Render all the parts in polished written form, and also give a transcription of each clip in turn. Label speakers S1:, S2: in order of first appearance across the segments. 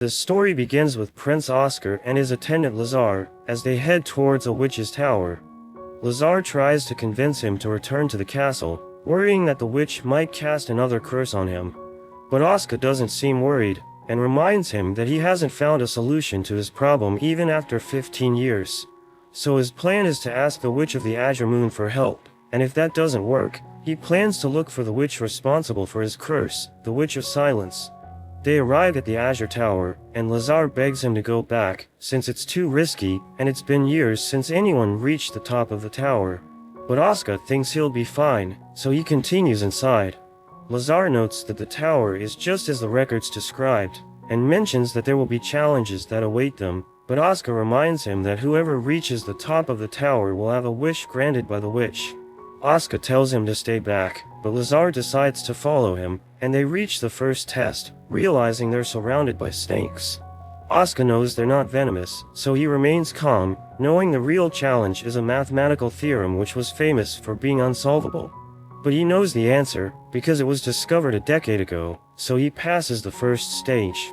S1: The story begins with Prince Oscar and his attendant Lazar, as they head towards a witch's tower. Lazar tries to convince him to return to the castle, worrying that the witch might cast another curse on him. But Oscar doesn't seem worried, and reminds him that he hasn't found a solution to his problem even after 15 years. So his plan is to ask the Witch of the Azure Moon for help, and if that doesn't work, he plans to look for the witch responsible for his curse, the Witch of Silence. They arrive at the Azure Tower, and Lazar begs him to go back, since it's too risky, and it's been years since anyone reached the top of the tower. But Oscar thinks he'll be fine, so he continues inside. Lazar notes that the tower is just as the records described, and mentions that there will be challenges that await them, but Oscar reminds him that whoever reaches the top of the tower will have a wish granted by the witch. Oscar tells him to stay back, but Lazar decides to follow him, and they reach the first test, realizing they're surrounded by snakes. Oscar knows they're not venomous, so he remains calm, knowing the real challenge is a mathematical theorem which was famous for being unsolvable. But he knows the answer, because it was discovered a decade ago, so he passes the first stage.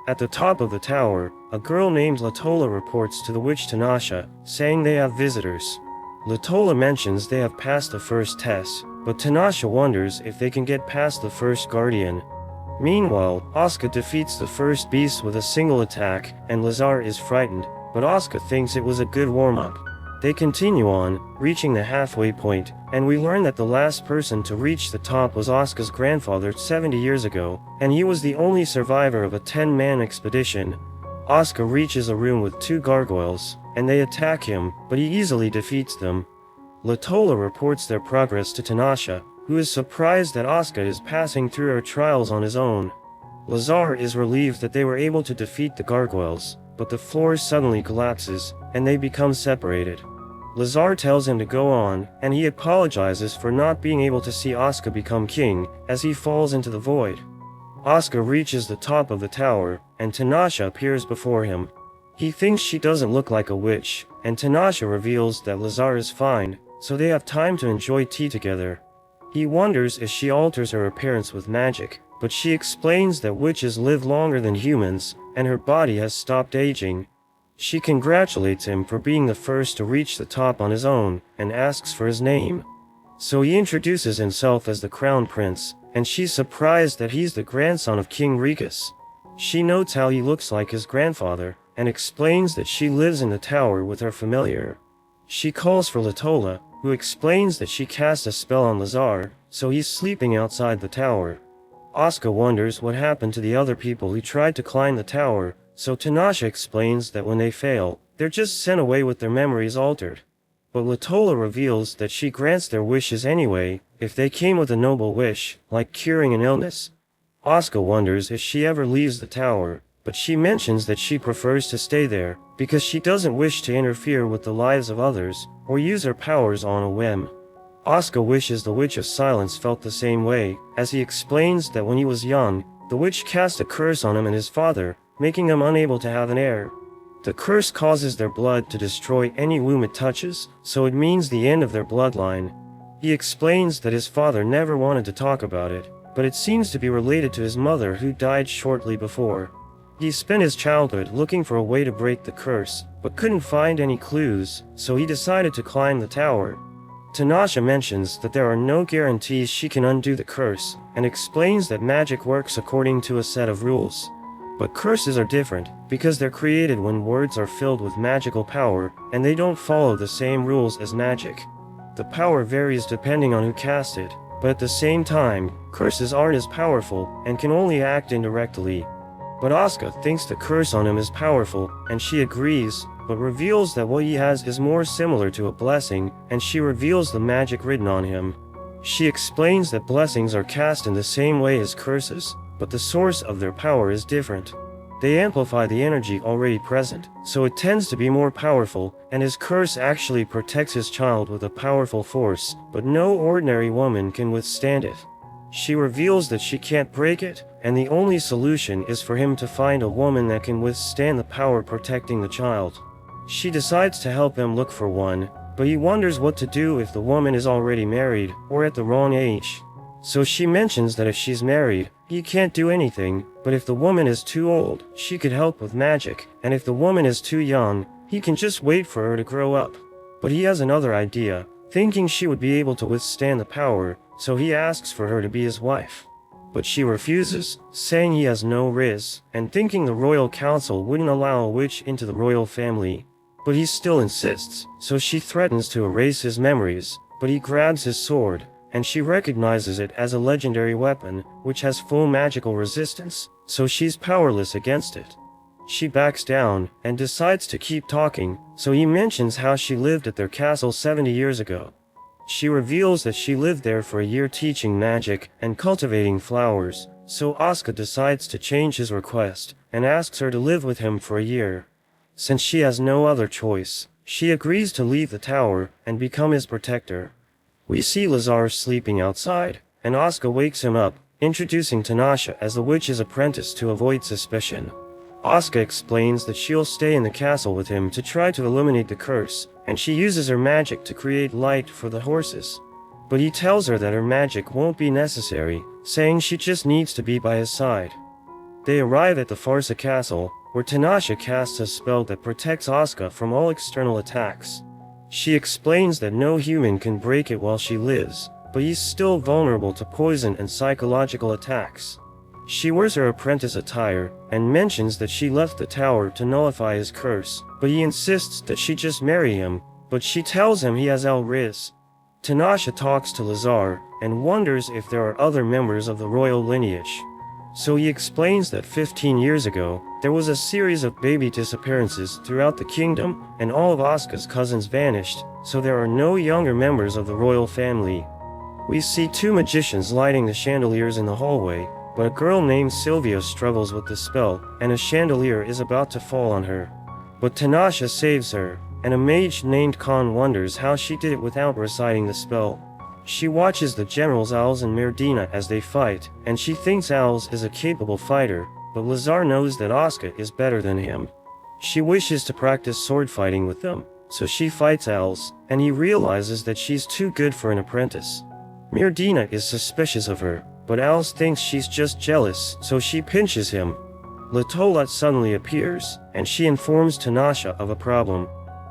S1: At the top of the tower, a girl named Latola reports to the witch Tinasha, saying they have visitors. Latola mentions they have passed the first test, but Tinasha wonders if they can get past the first guardian. Meanwhile, Oscar defeats the first beast with a single attack, and Lazar is frightened, but Oscar thinks it was a good warm-up. They continue on, reaching the halfway point, and we learn that the last person to reach the top was Oscar's grandfather 70 years ago, and he was the only survivor of a 10-man expedition. Oscar reaches a room with 2 gargoyles, and they attack him, but he easily defeats them. Latola reports their progress to Tinasha, who is surprised that Oscar is passing through her trials on his own. Lazar is relieved that they were able to defeat the gargoyles, but the floor suddenly collapses, and they become separated. Lazar tells him to go on, and he apologizes for not being able to see Oscar become king, as he falls into the void. Oscar reaches the top of the tower, and Tinasha appears before him. He thinks she doesn't look like a witch, and Tinasha reveals that Lazar is fine, so they have time to enjoy tea together. He wonders if she alters her appearance with magic, but she explains that witches live longer than humans, and her body has stopped aging. She congratulates him for being the first to reach the top on his own, and asks for his name. So he introduces himself as the Crown Prince, and she's surprised that he's the grandson of King Rikus. She notes how he looks like his grandfather, and explains that she lives in the tower with her familiar. She calls for Latola, who explains that she cast a spell on Lazar, so he's sleeping outside the tower. Oscar wonders what happened to the other people who tried to climb the tower, so Tinasha explains that when they fail, they're just sent away with their memories altered. But Latola reveals that she grants their wishes anyway, if they came with a noble wish, like curing an illness. Oscar wonders if she ever leaves the tower, but she mentions that she prefers to stay there, because she doesn't wish to interfere with the lives of others, or use her powers on a whim. Oscar wishes the Witch of Silence felt the same way, as he explains that when he was young, the witch cast a curse on him and his father, making them unable to have an heir. The curse causes their blood to destroy any womb it touches, so it means the end of their bloodline. He explains that his father never wanted to talk about it, but it seems to be related to his mother who died shortly before. He spent his childhood looking for a way to break the curse, but couldn't find any clues, so he decided to climb the tower. Tinasha mentions that there are no guarantees she can undo the curse, and explains that magic works according to a set of rules. But curses are different, because they're created when words are filled with magical power, and they don't follow the same rules as magic. The power varies depending on who cast it, but at the same time, curses aren't as powerful, and can only act indirectly. But Oscar thinks the curse on him is powerful, and she agrees, but reveals that what he has is more similar to a blessing, and she reveals the magic written on him. She explains that blessings are cast in the same way as curses, but the source of their power is different. They amplify the energy already present, so it tends to be more powerful, and his curse actually protects his child with a powerful force, but no ordinary woman can withstand it. She reveals that she can't break it, and the only solution is for him to find a woman that can withstand the power protecting the child. She decides to help him look for one, but he wonders what to do if the woman is already married, or at the wrong age. So she mentions that if she's married, he can't do anything, but if the woman is too old, she could help with magic, and if the woman is too young, he can just wait for her to grow up. But he has another idea, thinking she would be able to withstand the power, so he asks for her to be his wife. But she refuses, saying he has no riz, and thinking the royal council wouldn't allow a witch into the royal family. But he still insists, so she threatens to erase his memories, but he grabs his sword, and she recognizes it as a legendary weapon, which has full magical resistance, so she's powerless against it. She backs down, and decides to keep talking, so he mentions how she lived at their castle 70 years ago. She reveals that she lived there for a year teaching magic and cultivating flowers, so Asuka decides to change his request, and asks her to live with him for a year. Since she has no other choice, she agrees to leave the tower and become his protector. We see Lazar sleeping outside, and Asuka wakes him up, introducing Tinasha as the witch's apprentice to avoid suspicion. Asuka explains that she'll stay in the castle with him to try to eliminate the curse, and she uses her magic to create light for the horses. But he tells her that her magic won't be necessary, saying she just needs to be by his side. They arrive at the Farsa castle, where Tinasha casts a spell that protects Asuka from all external attacks. She explains that no human can break it while she lives, but he's still vulnerable to poison and psychological attacks. She wears her apprentice attire, and mentions that she left the tower to nullify his curse, but he insists that she just marry him, but she tells him he has El-Riz. Tinasha talks to Lazar, and wonders if there are other members of the royal lineage. So he explains that 15 years ago, there was a series of baby disappearances throughout the kingdom, and all of Asuka's cousins vanished, so there are no younger members of the royal family. We see two magicians lighting the chandeliers in the hallway, but a girl named Sylvia struggles with the spell, and a chandelier is about to fall on her. But Tinasha saves her, and a mage named Khan wonders how she did it without reciting the spell. She watches the generals Owls and Merdina as they fight, and she thinks Owls is a capable fighter, but Lazar knows that Asuka is better than him. She wishes to practice sword fighting with them, so she fights Owls, and he realizes that she's too good for an apprentice. Merdina is suspicious of her, but Owls thinks she's just jealous, so she pinches him. Latolat suddenly appears, and she informs Tinasha of a problem.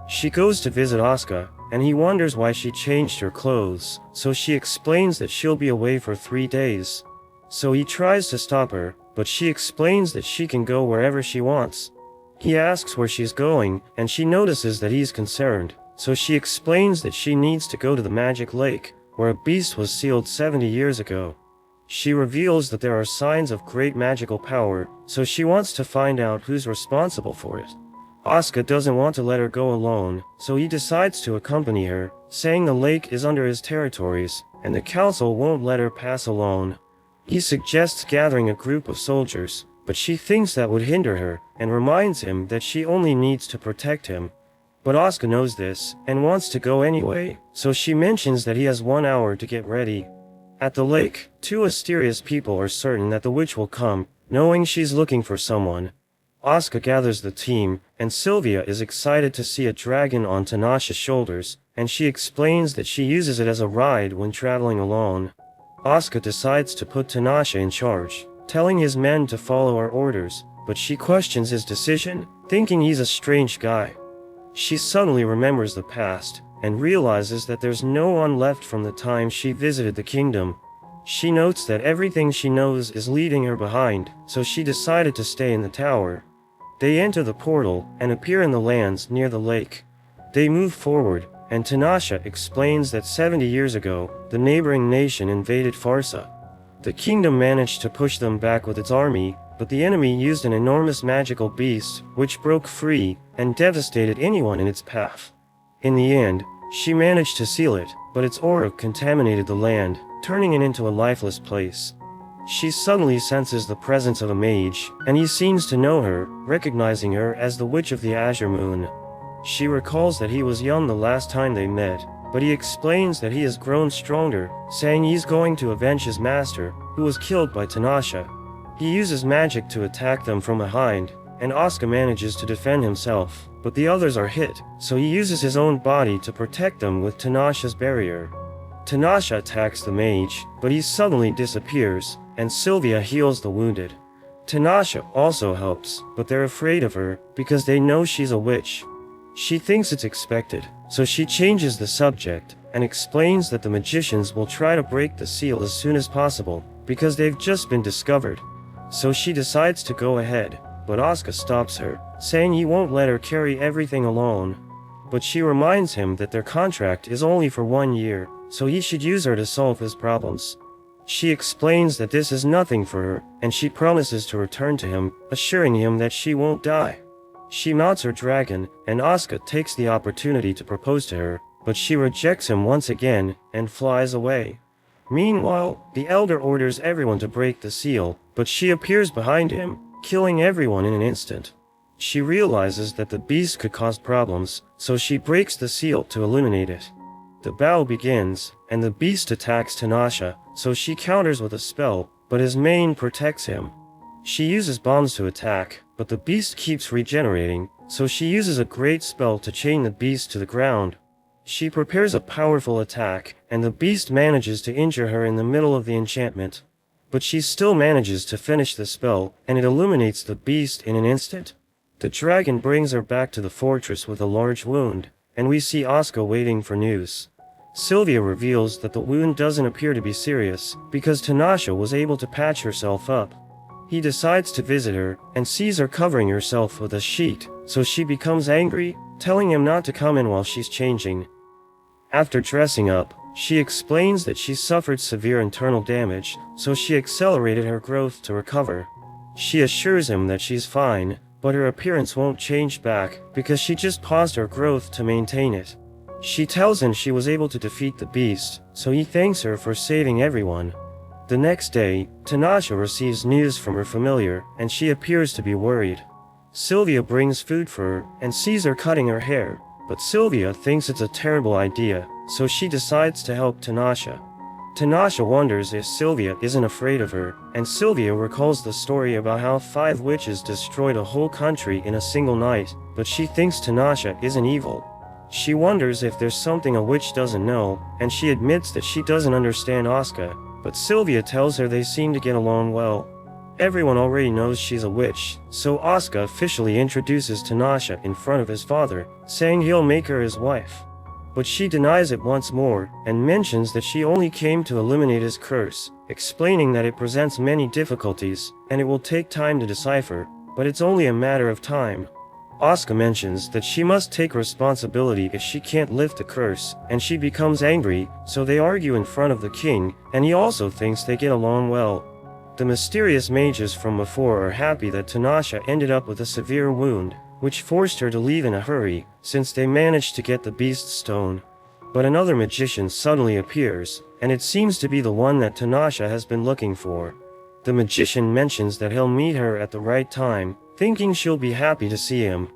S1: She goes to visit Asuka, and he wonders why she changed her clothes, so she explains that she'll be away for 3 days. So he tries to stop her, but she explains that she can go wherever she wants. He asks where she's going, and she notices that he's concerned, so she explains that she needs to go to the magic lake, where a beast was sealed 70 years ago. She reveals that there are signs of great magical power, so she wants to find out who's responsible for it. Asuka doesn't want to let her go alone, so he decides to accompany her, saying the lake is under his territories, and the council won't let her pass alone. He suggests gathering a group of soldiers, but she thinks that would hinder her, and reminds him that she only needs to protect him. But Asuka knows this, and wants to go anyway, so she mentions that he has 1 hour to get ready. At the lake, two mysterious people are certain that the witch will come, knowing she's looking for someone. Asuka gathers the team, and Sylvia is excited to see a dragon on Tinasha's shoulders, and she explains that she uses it as a ride when traveling alone. Asuka decides to put Tinasha in charge, telling his men to follow her orders, but she questions his decision, thinking he's a strange guy. She suddenly remembers the past, and realizes that there's no one left from the time she visited the kingdom. She notes that everything she knows is leaving her behind, so she decided to stay in the tower. They enter the portal, and appear in the lands near the lake. They move forward, and Tinasha explains that 70 years ago, the neighboring nation invaded Farsa. The kingdom managed to push them back with its army, but the enemy used an enormous magical beast, which broke free, and devastated anyone in its path. In the end, she managed to seal it, but its aura contaminated the land, turning it into a lifeless place. She suddenly senses the presence of a mage, and he seems to know her, recognizing her as the Witch of the Azure Moon. She recalls that he was young the last time they met, but he explains that he has grown stronger, saying he's going to avenge his master, who was killed by Tinasha. He uses magic to attack them from behind, and Asuka manages to defend himself, but the others are hit, so he uses his own body to protect them with Tinasha's barrier. Tinasha attacks the mage, but he suddenly disappears, and Sylvia heals the wounded. Tinasha also helps, but they're afraid of her, because they know she's a witch. She thinks it's expected, so she changes the subject, and explains that the magicians will try to break the seal as soon as possible, because they've just been discovered. So she decides to go ahead, but Asuka stops her, saying he won't let her carry everything alone. But she reminds him that their contract is only for 1 year, so he should use her to solve his problems. She explains that this is nothing for her, and she promises to return to him, assuring him that she won't die. She mounts her dragon, and Asuka takes the opportunity to propose to her, but she rejects him once again, and flies away. Meanwhile, the Elder orders everyone to break the seal, but she appears behind him, killing everyone in an instant. She realizes that the beast could cause problems, so she breaks the seal to illuminate it. The battle begins, and the beast attacks Tinasha, so she counters with a spell, but his mane protects him. She uses bombs to attack, but the beast keeps regenerating, so she uses a great spell to chain the beast to the ground. She prepares a powerful attack, and the beast manages to injure her in the middle of the enchantment. But she still manages to finish the spell, and it illuminates the beast in an instant. The dragon brings her back to the fortress with a large wound, and we see Asuka waiting for news. Sylvia reveals that the wound doesn't appear to be serious, because Tinasha was able to patch herself up. He decides to visit her, and sees her covering herself with a sheet, so she becomes angry, telling him not to come in while she's changing. After dressing up, she explains that she suffered severe internal damage, so she accelerated her growth to recover. She assures him that she's fine, but her appearance won't change back, because she just paused her growth to maintain it. She tells him she was able to defeat the beast, so he thanks her for saving everyone. The next day, Tinasha receives news from her familiar, and she appears to be worried. Sylvia brings food for her, and sees her cutting her hair, but Sylvia thinks it's a terrible idea, so she decides to help Tinasha. Tinasha wonders if Sylvia isn't afraid of her, and Sylvia recalls the story about how 5 witches destroyed a whole country in a single night, but she thinks Tinasha isn't evil. She wonders if there's something a witch doesn't know, and she admits that she doesn't understand Asuka, but Sylvia tells her they seem to get along well. Everyone already knows she's a witch, so Asuka officially introduces Tinasha in front of his father, saying he'll make her his wife. But she denies it once more, and mentions that she only came to eliminate his curse, explaining that it presents many difficulties, and it will take time to decipher, but it's only a matter of time. Asuka mentions that she must take responsibility if she can't lift the curse, and she becomes angry, so they argue in front of the king, and he also thinks they get along well. The mysterious mages from before are happy that Tinasha ended up with a severe wound, which forced her to leave in a hurry, since they managed to get the beast's stone. But another magician suddenly appears, and it seems to be the one that Tinasha has been looking for. The magician mentions that he'll meet her at the right time, thinking she'll be happy to see him.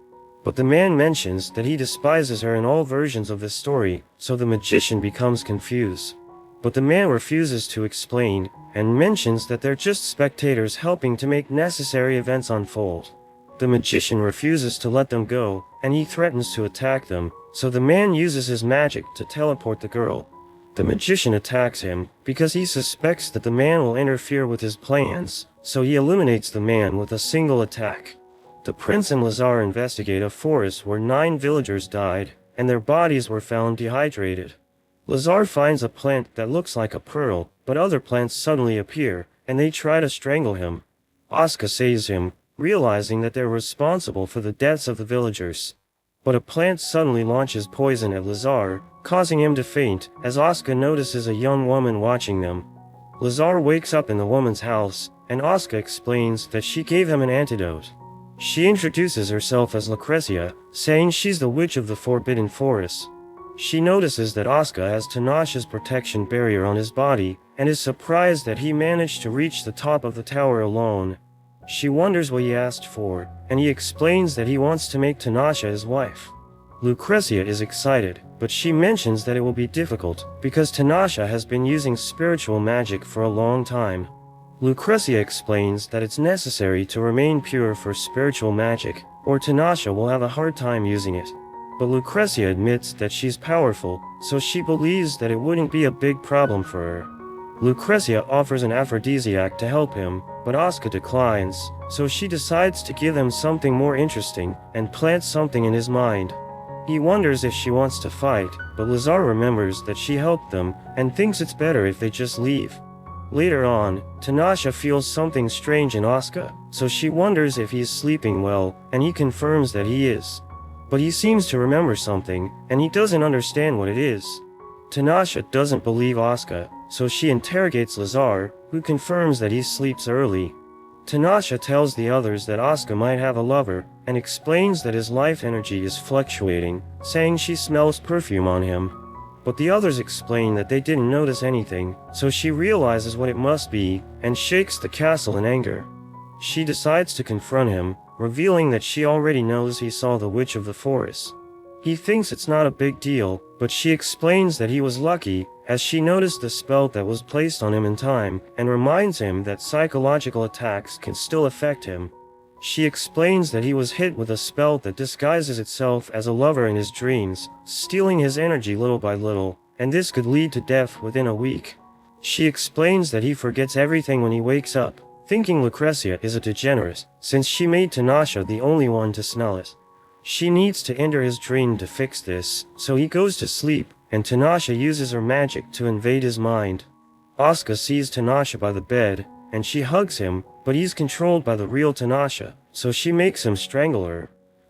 S1: But the man mentions that he despises her in all versions of the story, so the magician becomes confused. But the man refuses to explain, and mentions that they're just spectators helping to make necessary events unfold. The magician refuses to let them go, and he threatens to attack them, so the man uses his magic to teleport the girl. The magician attacks him, because he suspects that the man will interfere with his plans, so he eliminates the man with a single attack. The prince and Lazar investigate a forest where 9 villagers died, and their bodies were found dehydrated. Lazar finds a plant that looks like a pearl, but other plants suddenly appear, and they try to strangle him. Asuka saves him, realizing that they're responsible for the deaths of the villagers. But a plant suddenly launches poison at Lazar, causing him to faint, as Asuka notices a young woman watching them. Lazar wakes up in the woman's house, and Asuka explains that she gave him an antidote. She introduces herself as Lucrezia, saying she's the witch of the Forbidden Forest. She notices that Asuka has Tinasha's protection barrier on his body, and is surprised that he managed to reach the top of the tower alone. She wonders what he asked for, and he explains that he wants to make Tinasha his wife. Lucrezia is excited, but she mentions that it will be difficult, because Tinasha has been using spiritual magic for a long time. Lucrezia explains that it's necessary to remain pure for spiritual magic, or Tinasha will have a hard time using it. but Lucrezia admits that she's powerful, so she believes that it wouldn't be a big problem for her. Lucrezia offers an aphrodisiac to help him, but Oscar declines, so she decides to give him something more interesting and plants something in his mind. He wonders if she wants to fight, but Lazar remembers that she helped them and thinks it's better if they just leave. Later on, Tinasha feels something strange in Oscar, so she wonders if he is sleeping well, and he confirms that he is. But he seems to remember something, and he doesn't understand what it is. Tinasha doesn't believe Oscar, so she interrogates Lazar, who confirms that he sleeps early. Tinasha tells the others that Oscar might have a lover, and explains that his life energy is fluctuating, saying she smells perfume on him. But the others explain that they didn't notice anything, so she realizes what it must be, and shakes the castle in anger. She decides to confront him, revealing that she already knows he saw the Witch of the Forest. He thinks it's not a big deal, but she explains that he was lucky, as she noticed the spell that was placed on him in time, and reminds him that psychological attacks can still affect him. She explains that he was hit with a spell that disguises itself as a lover in his dreams, stealing his energy little by little, and this could lead to death within a week. She explains that he forgets everything when he wakes up, thinking Lucrezia is a degenerate, since she made Tinasha the only one to smell it. She needs to enter his dream to fix this, so he goes to sleep, and Tinasha uses her magic to invade his mind. Oscar sees Tinasha by the bed, and she hugs him, but he's controlled by the real Tinasha, so she makes him strangle her.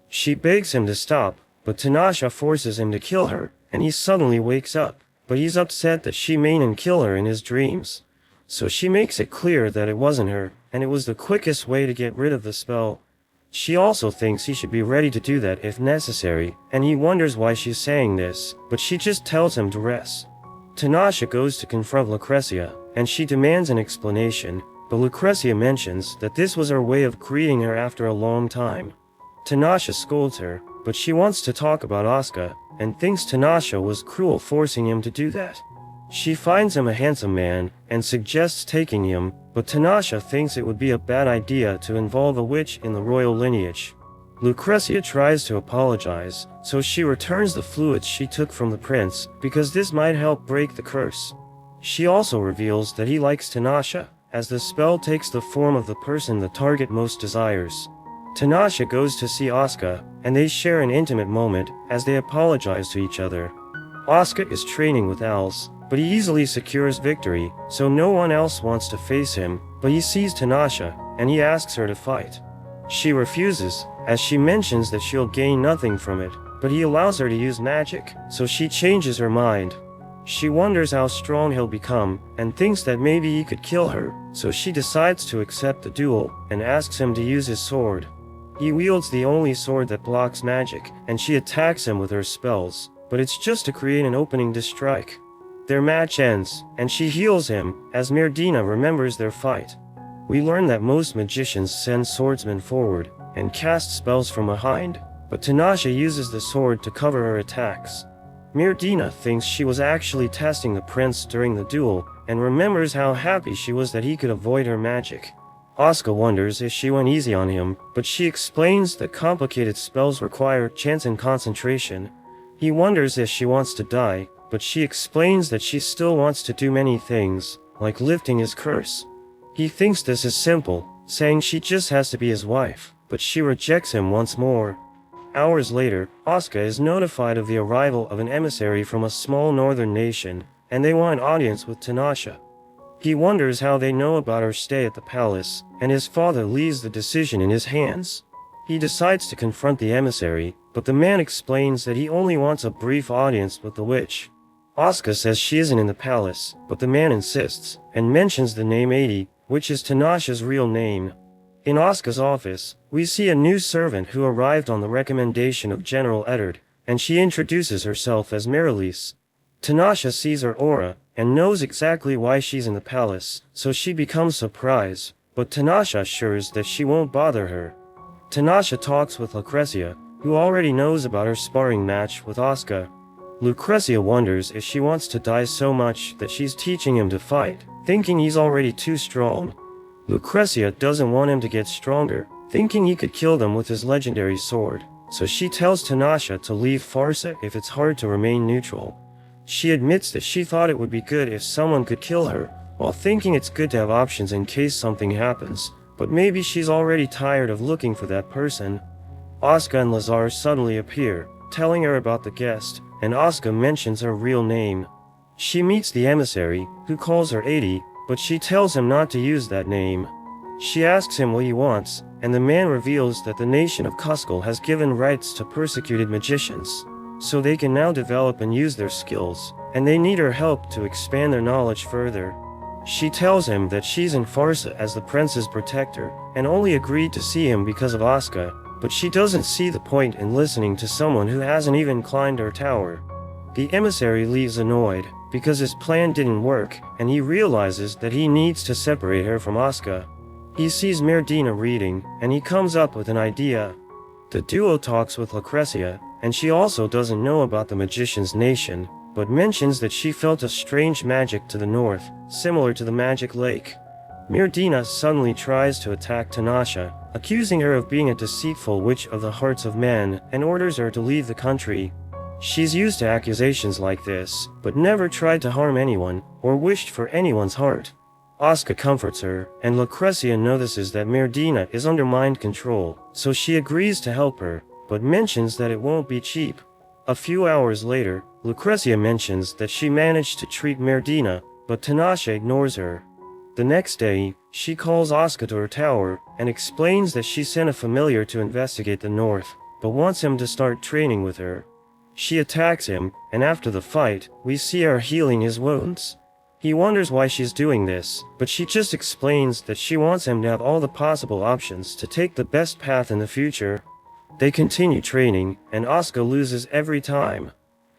S1: She begs him to stop, but Tinasha forces him to kill her, and he suddenly wakes up, but he's upset that she made him kill her in his dreams. So she makes it clear that it wasn't her, and it was the quickest way to get rid of the spell. She also thinks he should be ready to do that if necessary, and he wonders why she's saying this, but she just tells him to rest. Tinasha goes to confront Lucrezia, and she demands an explanation, but Lucrezia mentions that this was her way of greeting her after a long time. Tinasha scolds her, but she wants to talk about Oscar, and thinks Tinasha was cruel forcing him to do that. She finds him a handsome man, and suggests taking him, but Tinasha thinks it would be a bad idea to involve a witch in the royal lineage. Lucrezia tries to apologize, so she returns the fluids she took from the prince, because this might help break the curse. She also reveals that he likes Tinasha, as the spell takes the form of the person the target most desires. Tinasha goes to see Oscar, and they share an intimate moment, as they apologize to each other. Oscar is training with owls, but he easily secures victory, so no one else wants to face him, but he sees Tinasha, and he asks her to fight. She refuses, as she mentions that she'll gain nothing from it, but he allows her to use magic, so she changes her mind. She wonders how strong he'll become, and thinks that maybe he could kill her, so she decides to accept the duel, and asks him to use his sword. He wields the only sword that blocks magic, and she attacks him with her spells, but it's just to create an opening to strike. Their match ends, and she heals him, as Mirdina remembers their fight. We learn that most magicians send swordsmen forward, and cast spells from behind, but Tinasha uses the sword to cover her attacks. Mirdina thinks she was actually testing the prince during the duel, and remembers how happy she was that he could avoid her magic. Oscar wonders if she went easy on him, but she explains that complicated spells require chance and concentration. He wonders if she wants to die, but she explains that she still wants to do many things, like lifting his curse. He thinks this is simple, saying she just has to be his wife, but she rejects him once more. Hours later, Oscar is notified of the arrival of an emissary from a small northern nation, and they want an audience with Tinasha. He wonders how they know about her stay at the palace, and his father leaves the decision in his hands. He decides to confront the emissary, but the man explains that he only wants a brief audience with the witch. Oscar says she isn't in the palace, but the man insists, and mentions the name 80, which is Tinasha's real name. In Oscar's office, we see a new servant who arrived on the recommendation of General Eddard, and she introduces herself as Marilise. Tinasha sees her aura, and knows exactly why she's in the palace, so she becomes surprised, but Tinasha assures that she won't bother her. Tinasha talks with Lucrezia, who already knows about her sparring match with Oscar. Lucrezia wonders if she wants to die so much that she's teaching him to fight, thinking he's already too strong. Lucrezia doesn't want him to get stronger, thinking he could kill them with his legendary sword. so she tells Tinasha to leave Farsa if it's hard to remain neutral. She admits that she thought it would be good if someone could kill her, while thinking it's good to have options in case something happens, but maybe she's already tired of looking for that person. Asuka and Lazar suddenly appear, telling her about the guest, and Asuka mentions her real name. She meets the emissary, who calls her 80, but she tells him not to use that name. She asks him what he wants, and the man reveals that the nation of Kuskal has given rights to persecuted magicians, so they can now develop and use their skills, and they need her help to expand their knowledge further. She tells him that she's in Farsa as the prince's protector, and only agreed to see him because of Asuka, but she doesn't see the point in listening to someone who hasn't even climbed her tower. The emissary leaves annoyed, because his plan didn't work, and he realizes that he needs to separate her from Asuka. He sees Merdina reading, and he comes up with an idea. The duo talks with Lucrezia, and she also doesn't know about the magician's nation, but mentions that she felt a strange magic to the north, similar to the magic lake. Merdina suddenly tries to attack Tinasha, accusing her of being a deceitful witch of the hearts of men, and orders her to leave the country. She's used to accusations like this, but never tried to harm anyone, or wished for anyone's heart. Asuka comforts her, and Lucrezia notices that Merdina is under mind control, so she agrees to help her, but mentions that it won't be cheap. A few hours later, Lucrezia mentions that she managed to treat Merdina, but Tinasha ignores her. The next day, she calls Asuka to her tower, and explains that she sent a familiar to investigate the north, but wants him to start training with her. She attacks him, and after the fight, we see her healing his wounds. He wonders why she's doing this, but she just explains that she wants him to have all the possible options to take the best path in the future. They continue training, and Asuka loses every time.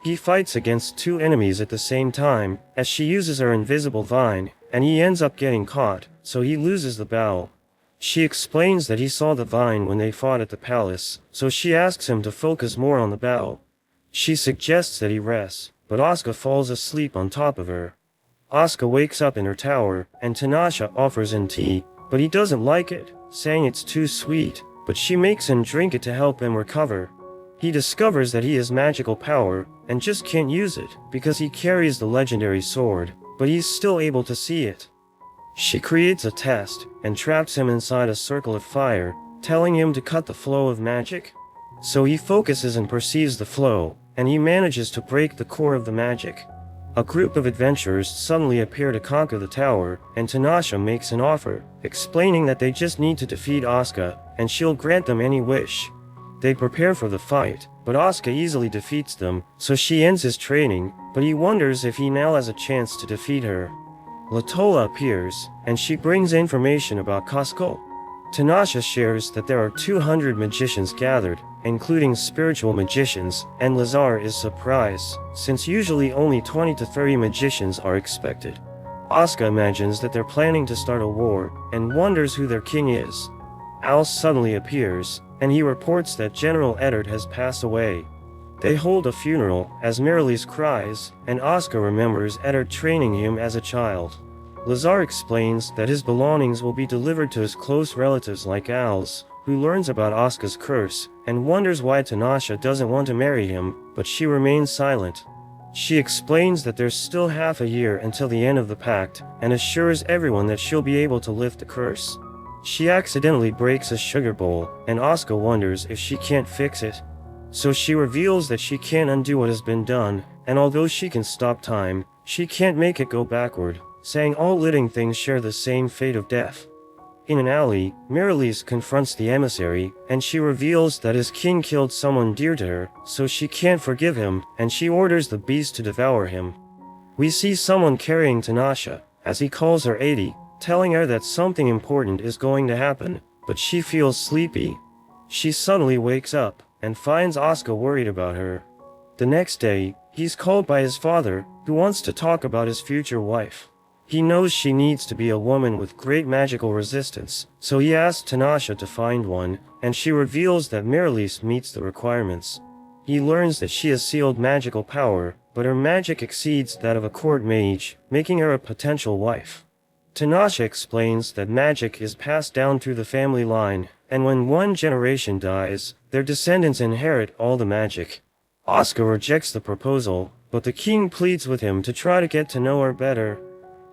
S1: He fights against two enemies at the same time, as she uses her invisible vine, and he ends up getting caught, so he loses the battle. She explains that he saw the vine when they fought at the palace, so she asks him to focus more on the battle. She suggests that he rests, but Asuka falls asleep on top of her. Asuka wakes up in her tower, and Tinasha offers him tea, but he doesn't like it, saying it's too sweet, but she makes him drink it to help him recover. He discovers that he has magical power, and just can't use it, because he carries the legendary sword, but he's still able to see it. She creates a test, and traps him inside a circle of fire, telling him to cut the flow of magic. So he focuses and perceives the flow, and he manages to break the core of the magic. A group of adventurers suddenly appear to conquer the tower, and Tinasha makes an offer, explaining that they just need to defeat Asuka, and she'll grant them any wish. They prepare for the fight, but Asuka easily defeats them, so she ends his training, but he wonders if he now has a chance to defeat her. Latola appears, and she brings information about Kuskal. Tinasha shares that there are 200 magicians gathered, including spiritual magicians, and Lazar is surprised, since usually only 20 to 30 magicians are expected. Asuka imagines that they're planning to start a war, and wonders who their king is. Al suddenly appears, and he reports that General Eddard has passed away. They hold a funeral, as Marilis cries, and Asuka remembers Eddard training him as a child. Lazar explains that his belongings will be delivered to his close relatives like Al's, who learns about Asuka's curse, and wonders why Tinasha doesn't want to marry him, but she remains silent. She explains that there's still half a year until the end of the pact, and assures everyone that she'll be able to lift the curse. She accidentally breaks a sugar bowl, and Asuka wonders if she can't fix it. So she reveals that she can't undo what has been done, and although she can stop time, she can't make it go backward, saying all living things share the same fate of death. In an alley, Marilis confronts the emissary, and she reveals that his king killed someone dear to her, so she can't forgive him, and she orders the beast to devour him. We see someone carrying Tinasha, as he calls her 80, telling her that something important is going to happen, but she feels sleepy. She suddenly wakes up, and finds Asuka worried about her. The next day, he's called by his father, who wants to talk about his future wife. He knows she needs to be a woman with great magical resistance, so he asks Tinasha to find one, and she reveals that Marilis meets the requirements. He learns that she has sealed magical power, but her magic exceeds that of a court mage, making her a potential wife. Tinasha explains that magic is passed down through the family line, and when one generation dies, their descendants inherit all the magic. Asuka rejects the proposal, but the king pleads with him to try to get to know her better.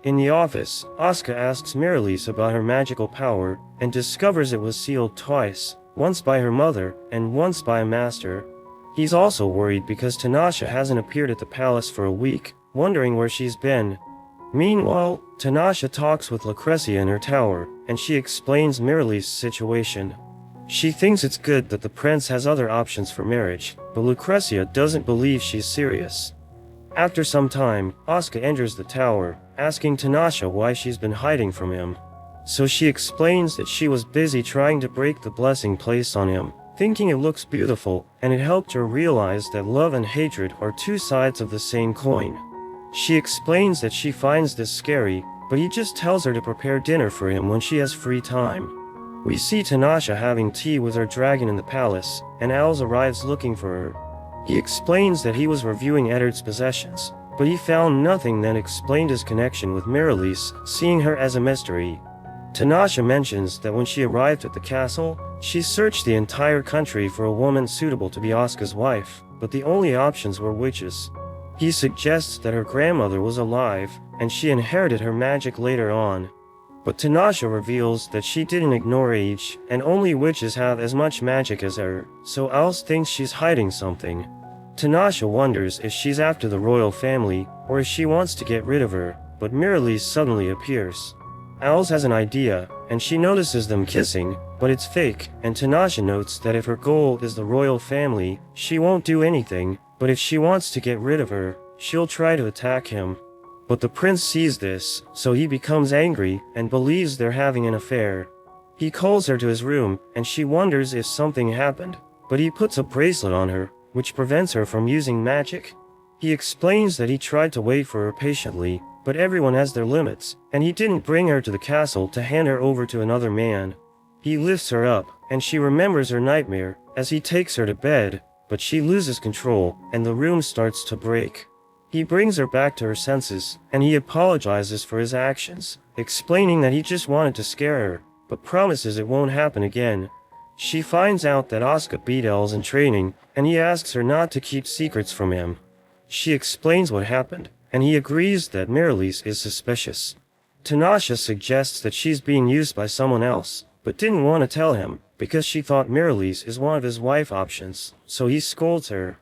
S1: In the office, Asuka asks Miralise about her magical power, and discovers it was sealed twice, once by her mother, and once by a master. He's also worried because Tinasha hasn't appeared at the palace for a week, wondering where she's been. Meanwhile, Tinasha talks with Lucrezia in her tower, and she explains Miralise's situation. She thinks it's good that the prince has other options for marriage, but Lucrezia doesn't believe she's serious. After some time, Asuka enters the tower, asking Tinasha why she's been hiding from him. So she explains that she was busy trying to break the blessing placed on him, thinking it looks beautiful, and it helped her realize that love and hatred are two sides of the same coin. She explains that she finds this scary, but he just tells her to prepare dinner for him when she has free time. We see Tinasha having tea with her dragon in the palace, and Owls arrives looking for her. He explains that he was reviewing Eddard's possessions, but he found nothing that explained his connection with Miralise, seeing her as a mystery. Tinasha mentions that when she arrived at the castle, she searched the entire country for a woman suitable to be Asuka's wife, but the only options were witches. He suggests that her grandmother was alive, and she inherited her magic later on. But Tinasha reveals that she didn't ignore age, and only witches have as much magic as her, so Owls thinks she's hiding something. Tinasha wonders if she's after the royal family, or if she wants to get rid of her, but Miralise suddenly appears. Owls has an idea, and she notices them kissing, but it's fake, and Tinasha notes that if her goal is the royal family, she won't do anything, but if she wants to get rid of her, she'll try to attack him. But the prince sees this, so he becomes angry, and believes they're having an affair. He calls her to his room, and she wonders if something happened, but he puts a bracelet on her, which prevents her from using magic. He explains that he tried to wait for her patiently, but everyone has their limits, and he didn't bring her to the castle to hand her over to another man. He lifts her up, and she remembers her nightmare, as he takes her to bed, but she loses control, and the room starts to break. He brings her back to her senses, and he apologizes for his actions, explaining that he just wanted to scare her, but promises it won't happen again. She finds out that Asuka beat Elves in training, and he asks her not to keep secrets from him. She explains what happened, and he agrees that Miralise is suspicious. Tinasha suggests that she's being used by someone else, but didn't want to tell him, because she thought Miralise is one of his wife options, so he scolds her.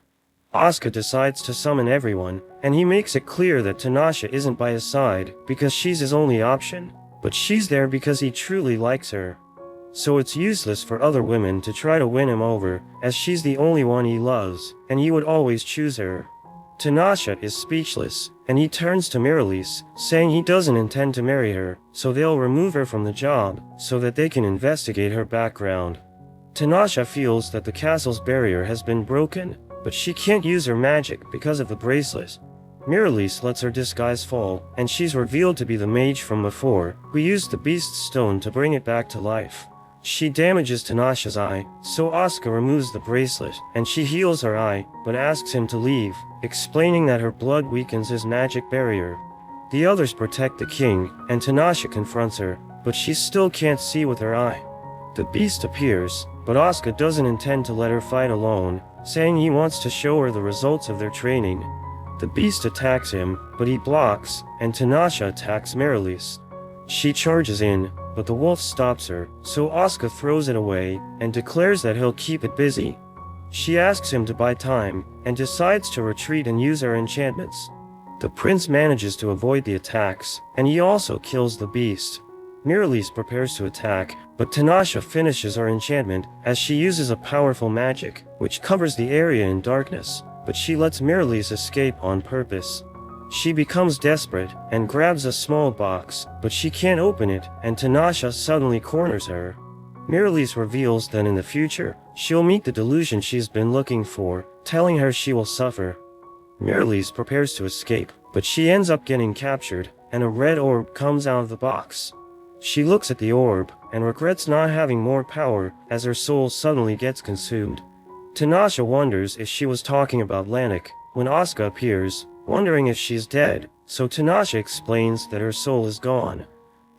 S1: Asuka decides to summon everyone, and he makes it clear that Tinasha isn't by his side because she's his only option, but she's there because he truly likes her. So it's useless for other women to try to win him over, as she's the only one he loves, and he would always choose her. Tinasha is speechless, and he turns to Miralise, saying he doesn't intend to marry her, so they'll remove her from the job, so that they can investigate her background. Tinasha feels that the castle's barrier has been broken, but she can't use her magic because of the bracelet. Miralise lets her disguise fall, and she's revealed to be the mage from before, who used the beast's stone to bring it back to life. She damages Tinasha's eye, so Asuka removes the bracelet, and she heals her eye, but asks him to leave, explaining that her blood weakens his magic barrier. The others protect the king, and Tinasha confronts her, but she still can't see with her eye. The beast appears, but Asuka doesn't intend to let her fight alone, saying he wants to show her the results of their training. The beast attacks him, but he blocks, and Tinasha attacks Miralise. She charges in, but the wolf stops her, so Asuka throws it away, and declares that he'll keep it busy. She asks him to buy time, and decides to retreat and use her enchantments. The prince manages to avoid the attacks, and he also kills the beast. Miralise prepares to attack, but Tinasha finishes her enchantment as she uses a powerful magic, which covers the area in darkness, but she lets Miralise escape on purpose. She becomes desperate and grabs a small box, but she can't open it, and Tinasha suddenly corners her. Miralise reveals that in the future, she'll meet the delusion she's been looking for, telling her she will suffer. Miralise prepares to escape, but she ends up getting captured, and a red orb comes out of the box. She looks at the orb, and regrets not having more power, as her soul suddenly gets consumed. Tinasha wonders if she was talking about Lanik, when Asuka appears, wondering if she's dead, so Tinasha explains that her soul is gone.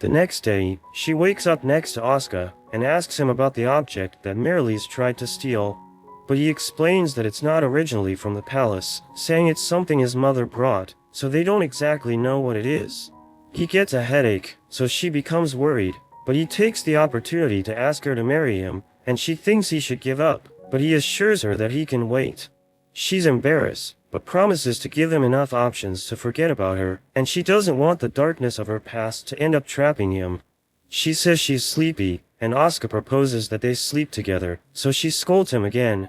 S1: The next day, she wakes up next to Asuka, and asks him about the object that Merlis tried to steal. But he explains that it's not originally from the palace, saying it's something his mother brought, so they don't exactly know what it is. He gets a headache, so she becomes worried, but he takes the opportunity to ask her to marry him, and she thinks he should give up, but he assures her that he can wait. She's embarrassed, but promises to give him enough options to forget about her, and she doesn't want the darkness of her past to end up trapping him. She says she's sleepy, and Oscar proposes that they sleep together, so she scolds him again.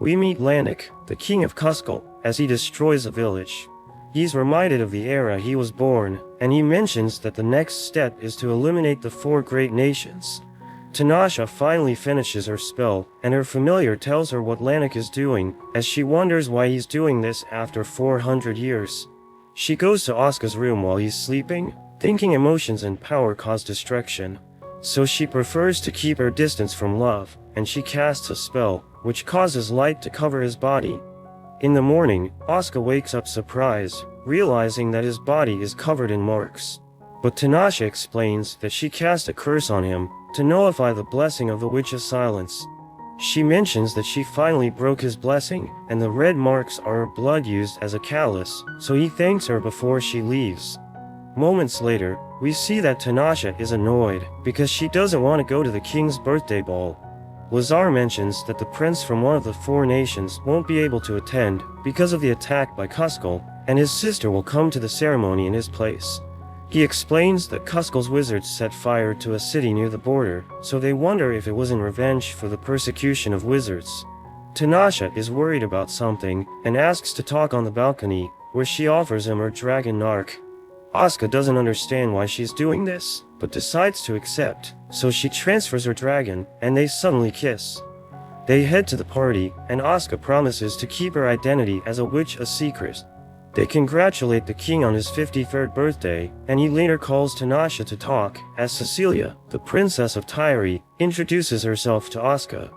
S1: We meet Lanik, the king of Kuskal, as he destroys a village. He's reminded of the era he was born, and he mentions that the next step is to eliminate the 4 great nations. Tinasha finally finishes her spell, and her familiar tells her what Lanik is doing, as she wonders why he's doing this after 400 years. She goes to Oscar's room while he's sleeping, thinking emotions and power cause destruction. So she prefers to keep her distance from love, and she casts a spell, which causes light to cover his body. In the morning, Oscar wakes up surprised, realizing that his body is covered in marks. But Tinasha explains that she cast a curse on him, to nullify the blessing of the witch's silence. She mentions that she finally broke his blessing, and the red marks are her blood used as a callus, so he thanks her before she leaves. Moments later, we see that Tinasha is annoyed, because she doesn't want to go to the king's birthday ball. Lazar mentions that the prince from one of the 4 nations won't be able to attend, because of the attack by Kuskal, and his sister will come to the ceremony in his place. He explains that Kuskal's wizards set fire to a city near the border, so they wonder if it was in revenge for the persecution of wizards. Tinasha is worried about something, and asks to talk on the balcony, where she offers him her dragon narc. Oscar doesn't understand why she's doing this, but decides to accept, so she transfers her dragon, and they suddenly kiss. They head to the party, and Oscar promises to keep her identity as a witch a secret. They congratulate the king on his 53rd birthday, and he later calls Tinasha to talk, as Cecilia, the princess of Tyre, introduces herself to Oscar.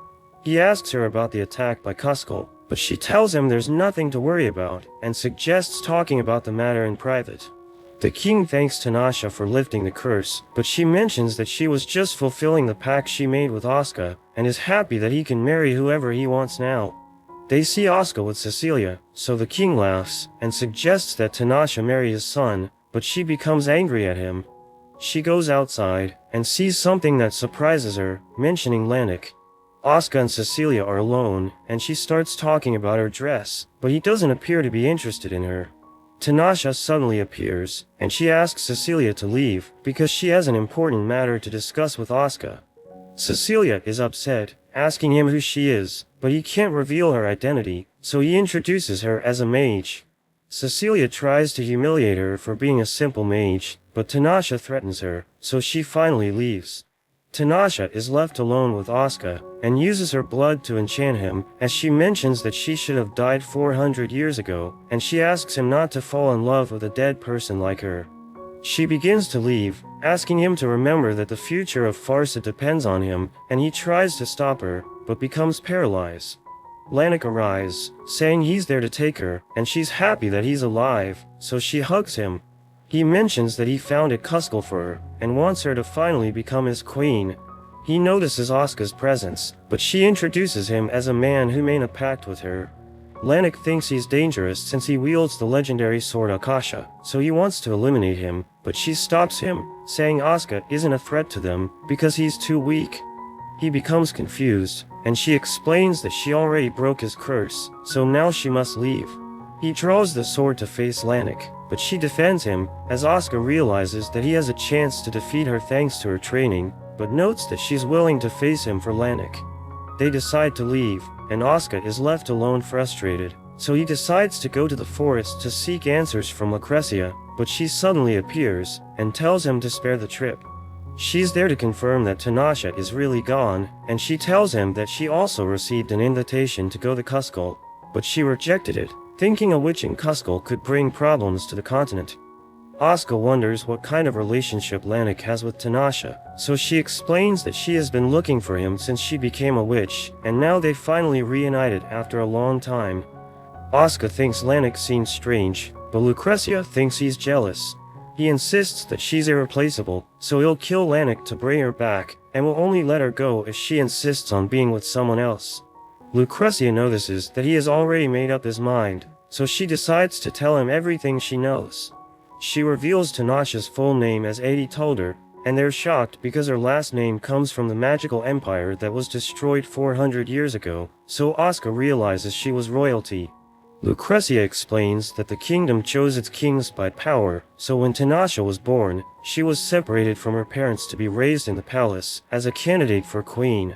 S1: He asks her about the attack by Kuskal, but she tells him there's nothing to worry about, and suggests talking about the matter in private. The king thanks Tinasha for lifting the curse, but she mentions that she was just fulfilling the pact she made with Oscar, and is happy that he can marry whoever he wants now. They see Oscar with Cecilia, so the king laughs, and suggests that Tinasha marry his son, but she becomes angry at him. She goes outside, and sees something that surprises her, mentioning Lanik. Oscar and Cecilia are alone, and she starts talking about her dress, but he doesn't appear to be interested in her. Tinasha suddenly appears, and she asks Cecilia to leave, because she has an important matter to discuss with Oscar. Cecilia is upset, asking him who she is, but he can't reveal her identity, so he introduces her as a mage. Cecilia tries to humiliate her for being a simple mage, but Tinasha threatens her, so she finally leaves. Tinasha is left alone with Oscar, and uses her blood to enchant him, as she mentions that she should have died 400 years ago, and she asks him not to fall in love with a dead person like her. She begins to leave, asking him to remember that the future of Farsa depends on him, and he tries to stop her, but becomes paralyzed. Lanik arrives, saying he's there to take her, and she's happy that he's alive, so she hugs him. He mentions that he founded Kuskal for her, and wants her to finally become his queen. He notices Oscar's presence, but she introduces him as a man who made a pact with her. Lanik thinks he's dangerous since he wields the legendary sword Akasha, so he wants to eliminate him, but she stops him, saying Oscar isn't a threat to them, because he's too weak. He becomes confused, and she explains that she already broke his curse, so now she must leave. He draws the sword to face Lanik, but she defends him, as Oscar realizes that he has a chance to defeat her thanks to her training, but notes that she's willing to face him for Lanik. They decide to leave, and Oscar is left alone frustrated, so he decides to go to the forest to seek answers from Lucrezia, but she suddenly appears, and tells him to spare the trip. She's there to confirm that Tinasha is really gone, and she tells him that she also received an invitation to go to Kuskal, but she rejected it, thinking a witch in Kuskal could bring problems to the continent. Oscar wonders what kind of relationship Lanik has with Tinasha, so she explains that she has been looking for him since she became a witch, and now they finally reunited after a long time. Oscar thinks Lanik seems strange, but Lucrezia thinks he's jealous. He insists that she's irreplaceable, so he'll kill Lanik to bring her back, and will only let her go if she insists on being with someone else. Lucrezia notices that he has already made up his mind, so she decides to tell him everything she knows. She reveals Tinasha's full name as Adi told her, and they're shocked because her last name comes from the magical empire that was destroyed 400 years ago, so Asuka realizes she was royalty. Lucrezia explains that the kingdom chose its kings by power, so when Tinasha was born, she was separated from her parents to be raised in the palace as a candidate for queen.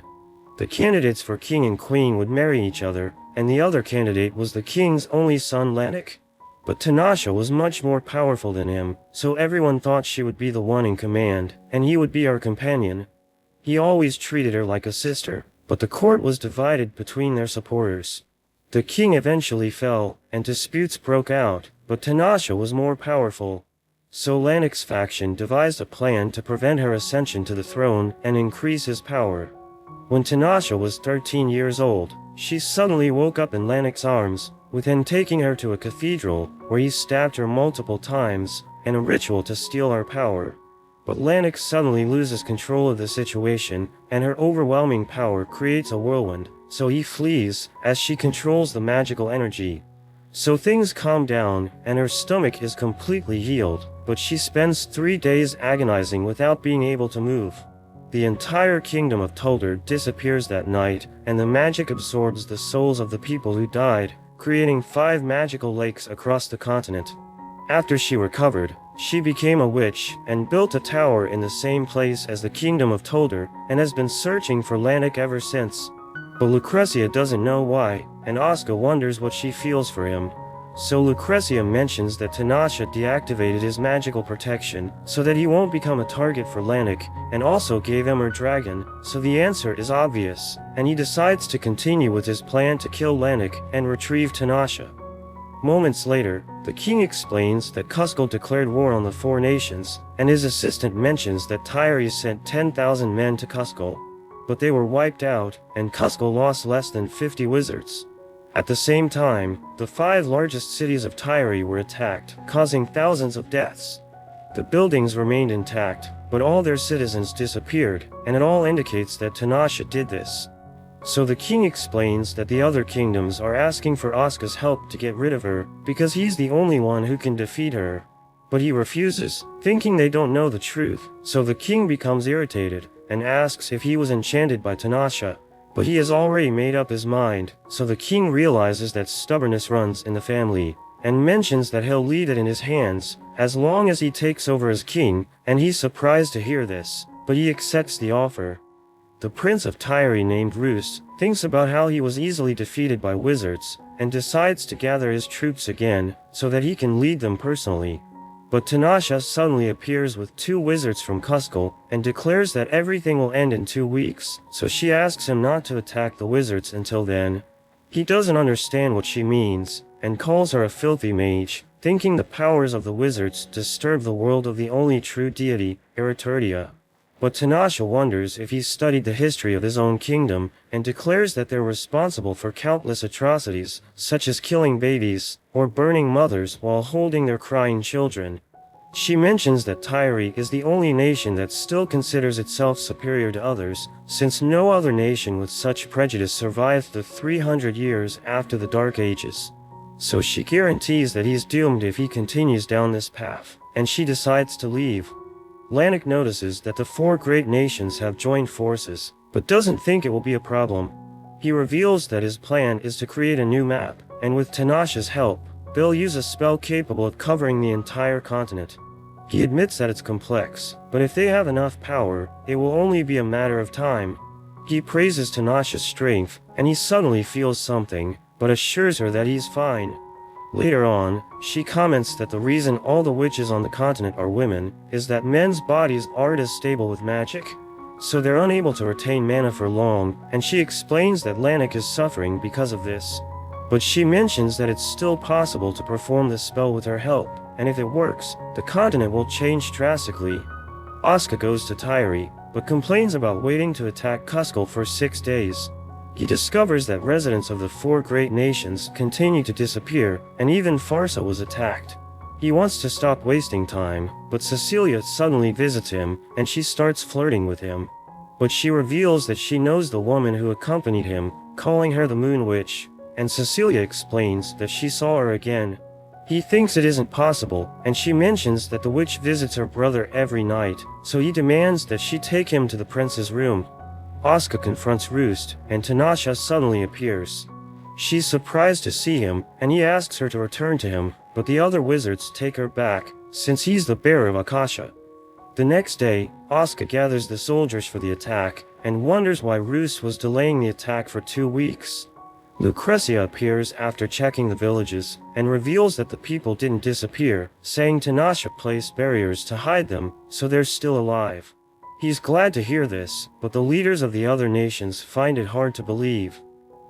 S1: The candidates for king and queen would marry each other, and the other candidate was the king's only son Lanik. But Tinasha was much more powerful than him, so everyone thought she would be the one in command, and he would be her companion. He always treated her like a sister, but the court was divided between their supporters. The king eventually fell, and disputes broke out, but Tinasha was more powerful. So Lanik's faction devised a plan to prevent her ascension to the throne and increase his power. When Tinasha was 13 years old, she suddenly woke up in Lanik's arms, with him taking her to a cathedral, where he stabbed her multiple times, in a ritual to steal her power. But Lanik suddenly loses control of the situation, and her overwhelming power creates a whirlwind, so he flees, as she controls the magical energy. So things calm down, and her stomach is completely healed, but she spends 3 days agonizing without being able to move. The entire kingdom of Tuldar disappears that night, and the magic absorbs the souls of the people who died, creating 5 magical lakes across the continent. After she recovered, she became a witch and built a tower in the same place as the kingdom of Tuldar, and has been searching for Lanik ever since. But Lucrezia doesn't know why, and Asuka wonders what she feels for him. So Lucrezia mentions that Tinasha deactivated his magical protection so that he won't become a target for Lanik, and also gave him her dragon, so the answer is obvious, and he decides to continue with his plan to kill Lanik and retrieve Tinasha. Moments later, the king explains that Kuzco declared war on the 4 nations, and his assistant mentions that Tyre sent 10,000 men to Kuzco. But they were wiped out, and Kuzco lost less than 50 wizards. At the same time, the 5 largest cities of Tyre were attacked, causing thousands of deaths. The buildings remained intact, but all their citizens disappeared, and it all indicates that Tinasha did this. So the king explains that the other kingdoms are asking for Asuka's help to get rid of her, because he's the only one who can defeat her. But he refuses, thinking they don't know the truth, so the king becomes irritated, and asks if he was enchanted by Tinasha. But he has already made up his mind, so the king realizes that stubbornness runs in the family, and mentions that he'll leave it in his hands, as long as he takes over as king, and he's surprised to hear this, but he accepts the offer. The prince of Tyre named Roos thinks about how he was easily defeated by wizards, and decides to gather his troops again, so that he can lead them personally. But Tinasha suddenly appears with 2 wizards from Kuzco, and declares that everything will end in 2 weeks, so she asks him not to attack the wizards until then. He doesn't understand what she means, and calls her a filthy mage, thinking the powers of the wizards disturb the world of the only true deity, Ereturdia. But Tinasha wonders if he's studied the history of his own kingdom, and declares that they're responsible for countless atrocities, such as killing babies, or burning mothers while holding their crying children. She mentions that Tyre is the only nation that still considers itself superior to others, since no other nation with such prejudice survived the 300 years after the Dark Ages. So she guarantees that he's doomed if he continues down this path, and she decides to leave. Lanik notices that the 4 great nations have joined forces, but doesn't think it will be a problem. He reveals that his plan is to create a new map, and with Tinasha's help, they'll use a spell capable of covering the entire continent. He admits that it's complex, but if they have enough power, it will only be a matter of time. He praises Tinasha's strength, and he suddenly feels something, but assures her that he's fine. Later on, she comments that the reason all the witches on the continent are women is that men's bodies aren't as stable with magic, so they're unable to retain mana for long, and she explains that Lanik is suffering because of this. But she mentions that it's still possible to perform the spell with her help, and if it works, the continent will change drastically. Asuka goes to Tyre, but complains about waiting to attack Kuzco for 6 days. He discovers that residents of the 4 great nations continue to disappear, and even Farsa was attacked. He wants to stop wasting time, but Cecilia suddenly visits him, and she starts flirting with him. But she reveals that she knows the woman who accompanied him, calling her the Moon Witch, and Cecilia explains that she saw her again. He thinks it isn't possible, and she mentions that the witch visits her brother every night, so he demands that she take him to the prince's room. Asuka confronts Roost, and Tinasha suddenly appears. She's surprised to see him, and he asks her to return to him, but the other wizards take her back, since he's the bearer of Akasha. The next day, Asuka gathers the soldiers for the attack, and wonders why Roost was delaying the attack for 2 weeks. Lucrezia appears after checking the villages, and reveals that the people didn't disappear, saying Tinasha placed barriers to hide them, so they're still alive. He's glad to hear this, but the leaders of the other nations find it hard to believe.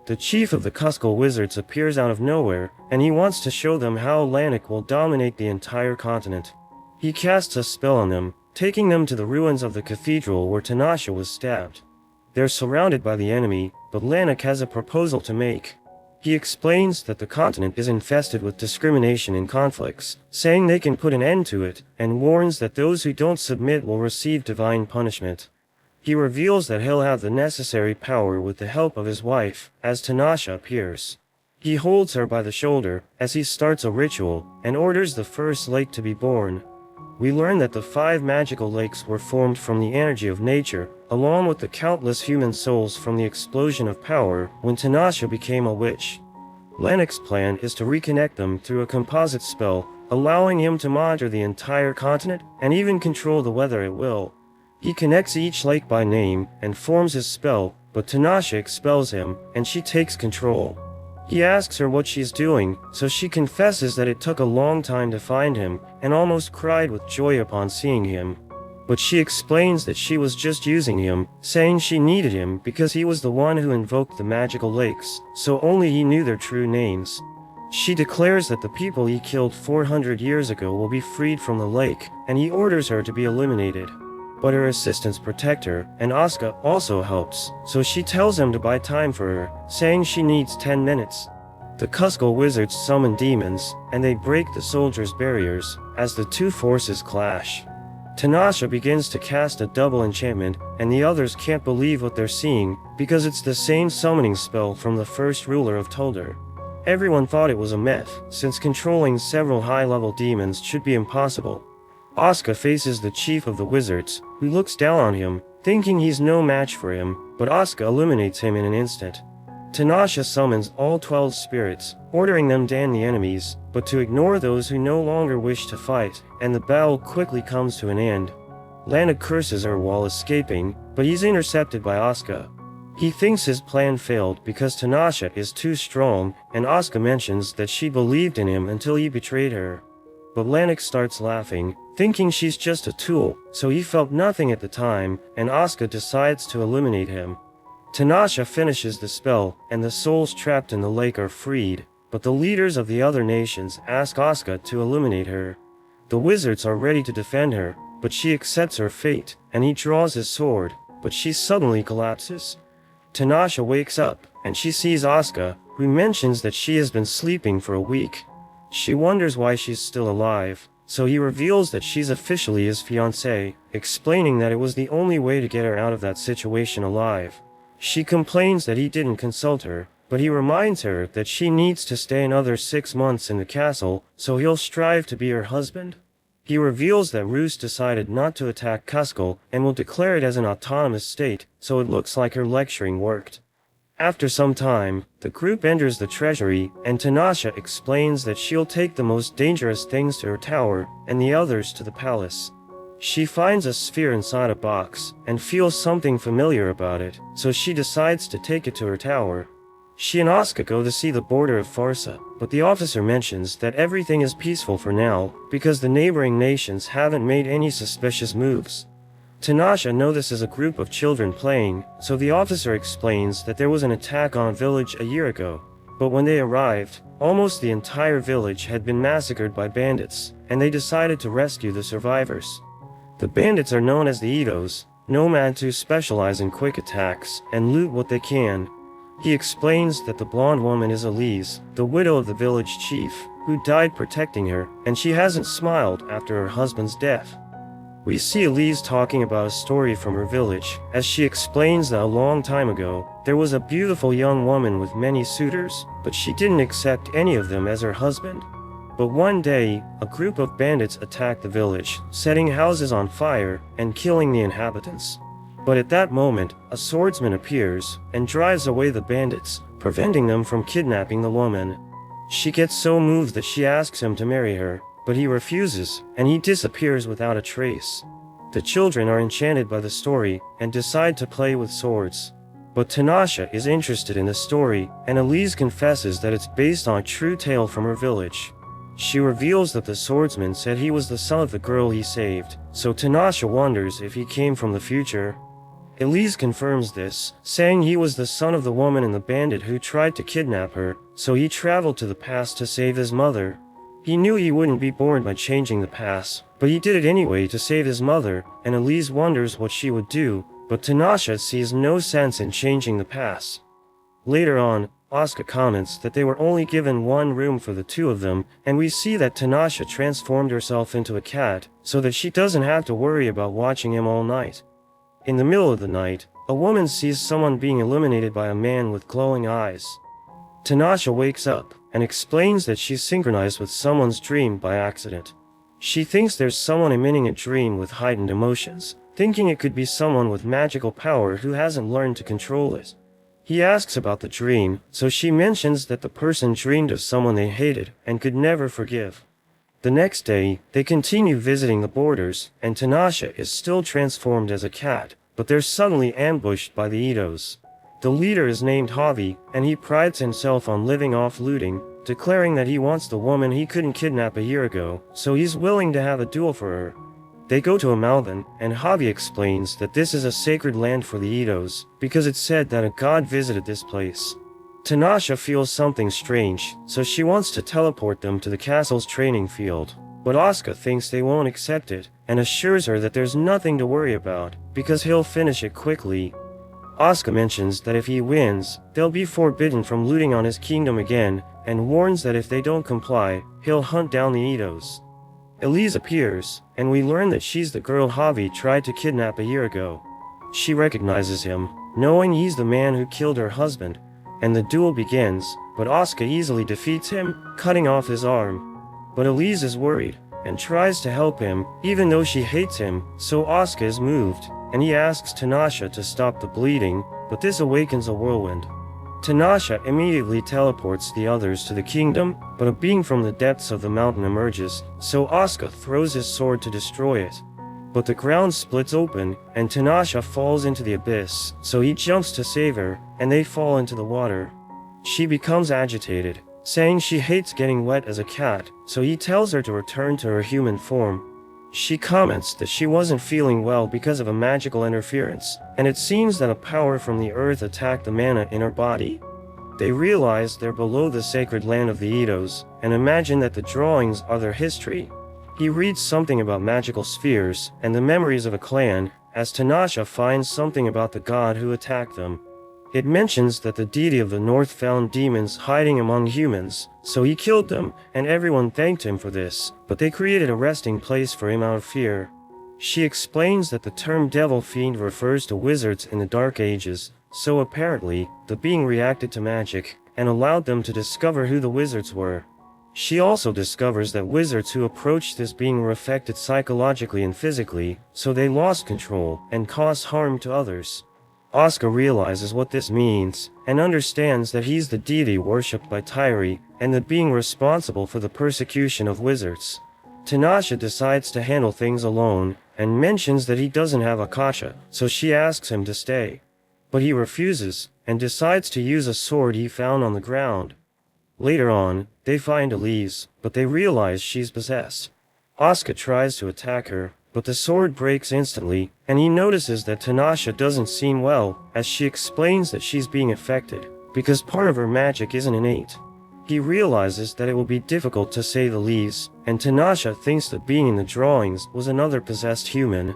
S1: The chief of the Kuzco wizards appears out of nowhere, and he wants to show them how Lanik will dominate the entire continent. He casts a spell on them, taking them to the ruins of the cathedral where Tinasha was stabbed. They're surrounded by the enemy, but Lanik has a proposal to make. He explains that the continent is infested with discrimination and conflicts, saying they can put an end to it, and warns that those who don't submit will receive divine punishment. He reveals that he'll have the necessary power with the help of his wife, as Tinasha appears. He holds her by the shoulder, as he starts a ritual, and orders the first lake to be born. We learn that the 5 magical lakes were formed from the energy of nature, along with the countless human souls from the explosion of power when Tinasha became a witch. Lanik's plan is to reconnect them through a composite spell, allowing him to monitor the entire continent and even control the weather at will. He connects each lake by name and forms his spell, but Tinasha expels him, and she takes control. He asks her what she's doing, so she confesses that it took a long time to find him, and almost cried with joy upon seeing him. But she explains that she was just using him, saying she needed him because he was the one who invoked the magical lakes, so only he knew their true names. She declares that the people he killed 400 years ago will be freed from the lake, and he orders her to be eliminated. But her assistants protect her, and Asuka also helps, so she tells him to buy time for her, saying she needs 10 minutes. The Kuzco wizards summon demons, and they break the soldiers' barriers, as the two forces clash. Tinasha begins to cast a double enchantment, and the others can't believe what they're seeing, because it's the same summoning spell from the first ruler of Tuldar. Everyone thought it was a myth, since controlling several high-level demons should be impossible. Asuka faces the chief of the wizards, who looks down on him, thinking he's no match for him, but Asuka eliminates him in an instant. Tinasha summons all 12 spirits, ordering them to end the enemies, but to ignore those who no longer wish to fight, and the battle quickly comes to an end. Lanik curses her while escaping, but he's intercepted by Asuka. He thinks his plan failed because Tinasha is too strong, and Asuka mentions that she believed in him until he betrayed her. But Lanik starts laughing, thinking she's just a tool, so he felt nothing at the time, and Asuka decides to eliminate him. Tinasha finishes the spell, and the souls trapped in the lake are freed, but the leaders of the other nations ask Asuka to eliminate her. The wizards are ready to defend her, but she accepts her fate, and he draws his sword, but she suddenly collapses. Tinasha wakes up, and she sees Asuka, who mentions that she has been sleeping for a week. She wonders why she's still alive, so he reveals that she's officially his fiancée, explaining that it was the only way to get her out of that situation alive. She complains that he didn't consult her, but he reminds her that she needs to stay another 6 months in the castle, so he'll strive to be her husband. He reveals that Roos decided not to attack Kuzco and will declare it as an autonomous state, so it looks like her lecturing worked. After some time, the group enters the treasury, and Tinasha explains that she'll take the most dangerous things to her tower, and the others to the palace. She finds a sphere inside a box, and feels something familiar about it, so she decides to take it to her tower. She and Asuka go to see the border of Farsa, but the officer mentions that everything is peaceful for now, because the neighboring nations haven't made any suspicious moves. Tinasha notices a group of children playing, so the officer explains that there was an attack on a village a year ago. But when they arrived, almost the entire village had been massacred by bandits, and they decided to rescue the survivors. The bandits are known as the Idos, nomads who specialize in quick attacks, and loot what they can. He explains that the blonde woman is Elise, the widow of the village chief, who died protecting her, and she hasn't smiled after her husband's death. We see Elise talking about a story from her village, as she explains that a long time ago, there was a beautiful young woman with many suitors, but she didn't accept any of them as her husband. But one day, a group of bandits attacked the village, setting houses on fire and killing the inhabitants. But at that moment, a swordsman appears and drives away the bandits, preventing them from kidnapping the woman. She gets so moved that she asks him to marry her, but he refuses, and he disappears without a trace. The children are enchanted by the story and decide to play with swords. But Tinasha is interested in the story, and Elise confesses that it's based on a true tale from her village. She reveals that the swordsman said he was the son of the girl he saved, so Tinasha wonders if he came from the future. Elise confirms this, saying he was the son of the woman and the bandit who tried to kidnap her, so he traveled to the past to save his mother. He knew he wouldn't be born by changing the past, but he did it anyway to save his mother, and Elise wonders what she would do, but Tinasha sees no sense in changing the past. Later on, Asuka comments that they were only given one room for the two of them, and we see that Tinasha transformed herself into a cat, so that she doesn't have to worry about watching him all night. In the middle of the night, a woman sees someone being illuminated by a man with glowing eyes. Tinasha wakes up and explains that she's synchronized with someone's dream by accident. She thinks there's someone emitting a dream with heightened emotions, thinking it could be someone with magical power who hasn't learned to control it. He asks about the dream, so she mentions that the person dreamed of someone they hated and could never forgive. The next day, they continue visiting the borders, and Tinasha is still transformed as a cat, but they're suddenly ambushed by the Itos. The leader is named Javi, and he prides himself on living off looting, declaring that he wants the woman he couldn't kidnap a year ago, so he's willing to have a duel for her. They go to Amalven, and Javi explains that this is a sacred land for the Itos, because it's said that a god visited this place. Tinasha feels something strange, so she wants to teleport them to the castle's training field, but Asuka thinks they won't accept it, and assures her that there's nothing to worry about, because he'll finish it quickly. Asuka mentions that if he wins, they'll be forbidden from looting on his kingdom again, and warns that if they don't comply, he'll hunt down the Itos. Elise appears, and we learn that she's the girl Javi tried to kidnap a year ago. She recognizes him, knowing he's the man who killed her husband, and the duel begins, but Asuka easily defeats him, cutting off his arm. But Elise is worried, and tries to help him, even though she hates him, so Asuka is moved, and he asks Tinasha to stop the bleeding, but this awakens a whirlwind. Tinasha immediately teleports the others to the kingdom, but a being from the depths of the mountain emerges, so Asuka throws his sword to destroy it. But the ground splits open, and Tinasha falls into the abyss, so he jumps to save her, and they fall into the water. She becomes agitated, saying she hates getting wet as a cat, so he tells her to return to her human form. She comments that she wasn't feeling well because of a magical interference, and it seems that a power from the earth attacked the mana in her body. They realize they're below the sacred land of the Itos, and imagine that the drawings are their history. He reads something about magical spheres and the memories of a clan, as Tinasha finds something about the god who attacked them. It mentions that the deity of the north found demons hiding among humans, so he killed them, and everyone thanked him for this, but they created a resting place for him out of fear. She explains that the term devil fiend refers to wizards in the Dark Ages, so apparently, the being reacted to magic, and allowed them to discover who the wizards were. She also discovers that wizards who approached this being were affected psychologically and physically, so they lost control, and caused harm to others. Asuka realizes what this means, and understands that he's the deity worshipped by Tyri, and the being responsible for the persecution of wizards. Tinasha decides to handle things alone, and mentions that he doesn't have Akasha, so she asks him to stay. But he refuses, and decides to use a sword he found on the ground. Later on, they find Elise, but they realize she's possessed. Asuka tries to attack her, but the sword breaks instantly, and he notices that Tinasha doesn't seem well, as she explains that she's being affected, because part of her magic isn't innate. He realizes that it will be difficult to save Elise, and Tinasha thinks the being in the drawings was another possessed human.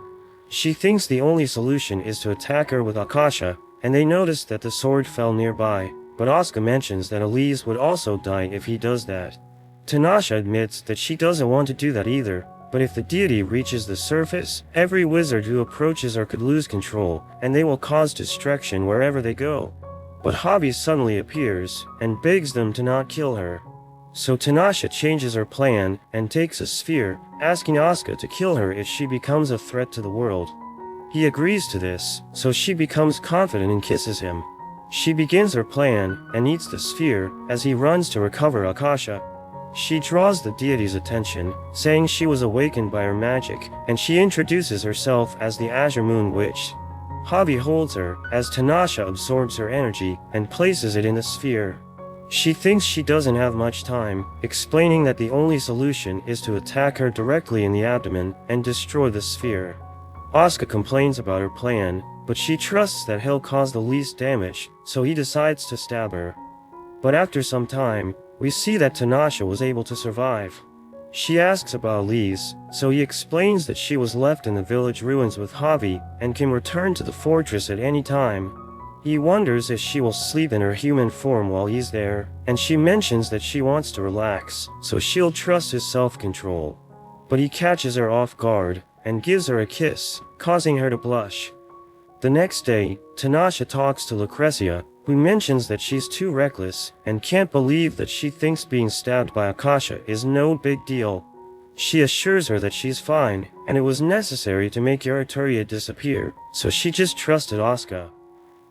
S1: She thinks the only solution is to attack her with Akasha, and they notice that the sword fell nearby, but Asuka mentions that Elise would also die if he does that. Tinasha admits that she doesn't want to do that either, but if the deity reaches the surface, every wizard who approaches her could lose control, and they will cause destruction wherever they go. But Hobby suddenly appears, and begs them to not kill her. So Tinasha changes her plan, and takes a sphere, asking Asuka to kill her if she becomes a threat to the world. He agrees to this, so she becomes confident and kisses him. She begins her plan, and eats the sphere, as he runs to recover Akasha. She draws the deity's attention, saying she was awakened by her magic, and she introduces herself as the Azure Moon Witch. Hobby holds her, as Tinasha absorbs her energy, and places it in the sphere. She thinks she doesn't have much time, explaining that the only solution is to attack her directly in the abdomen, and destroy the sphere. Asuka complains about her plan, but she trusts that he'll cause the least damage, so he decides to stab her. But after some time, we see that Tinasha was able to survive. She asks about Elise, so he explains that she was left in the village ruins with Javi, and can return to the fortress at any time. He wonders if she will sleep in her human form while he's there, and she mentions that she wants to relax, so she'll trust his self-control. But he catches her off guard, and gives her a kiss, causing her to blush. The next day, Tinasha talks to Lucrezia, who mentions that she's too reckless, and can't believe that she thinks being stabbed by Akasha is no big deal. She assures her that she's fine, and it was necessary to make Uraturia disappear, so she just trusted Asuka.